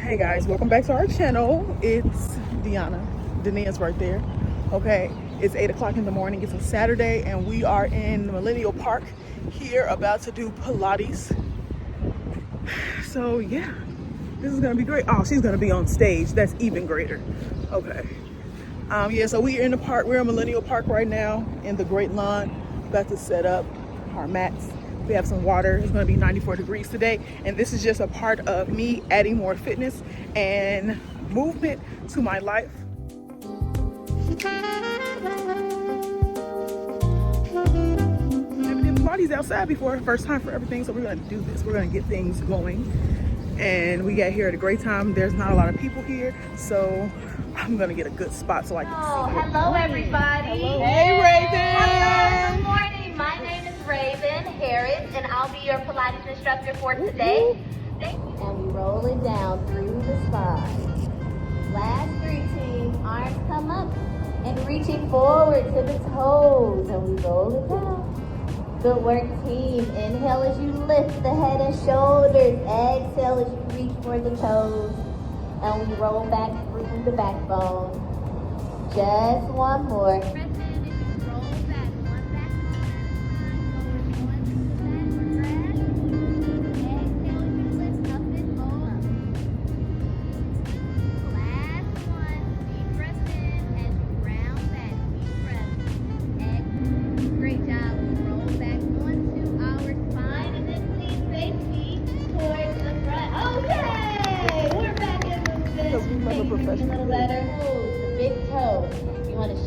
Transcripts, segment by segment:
Hey guys, welcome back to our channel. It's Deanna. Dania's right there. Okay, it's 8 o'clock in the morning. It's a Saturday and we are in Millennial Park here about to do Pilates. So yeah, this is gonna be great. Oh, she's gonna be on stage. That's even greater. Okay. Yeah, so we're in the park. We're in Millennial Park right now in the Great Lawn. About to set up our mats. We have some water. It's going to be 94 degrees today. And this is just a part of me adding more fitness and movement to my life. Never did Pilates outside before. First time for everything. So we're going to do this. We're going to get things going. And we got here at a great time. There's not a lot of people here. So I'm going to get a good spot so I can see it. Hello, everybody. Hello. Hey, Raven. Hello. Good morning. My name is Raven Harris, and I'll be your Pilates instructor for today. Thank you. And we roll it down through the spine. Last three, teams. Arms come up and reaching forward to the toes, and we roll it down. Good work, team. Inhale as you lift the head and shoulders. Exhale as you reach for the toes, and we roll back through the backbone. Just one more.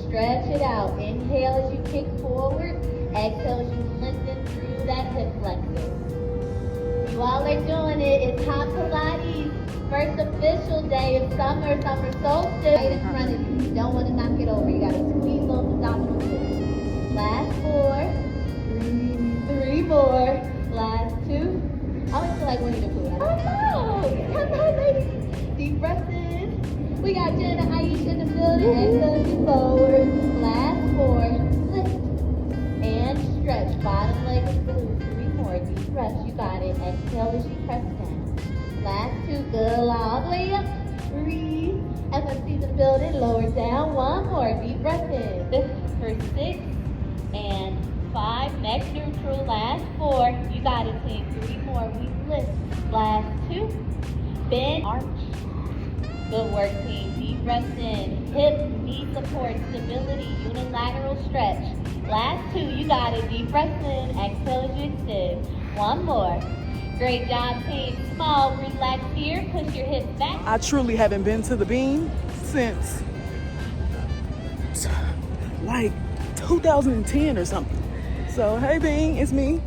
Stretch it out. Inhale as you kick forward. Exhale as you lengthen through that hip flexor. You all are doing it. It's Hot Pilates. First official day of summer solstice. Right in front of you. You don't want to knock it over. You got to squeeze those abdominal muscles. Last four. Three more. Last two. I always feel like Winnie the Pooh. Oh no! Come on, ladies. Deep breath in. We got Jenna, Aisha in the building. Exhale as you forward. Last four. Lift. And stretch. Bottom leg is blue. Three more. Deep breaths. You got it. Exhale as you press down. Last two. Good. All the way up. Breathe. FMC's in the building. Lower down. One more. Deep breath in. This is for 6 and 5. Next neutral. Last 4. You got it, team. 3 more. We lift. Last 2. Bend. Arch. Good work, team. Deep breaths in. Hip, knee support, stability, unilateral stretch. Last 2, you got it. Deep breaths in. Exhale as you extend. One more. Great job, team. Small, relax here. Push your hips back. I truly haven't been to the Bean since like 2010 or something. So, hey Bean, it's me.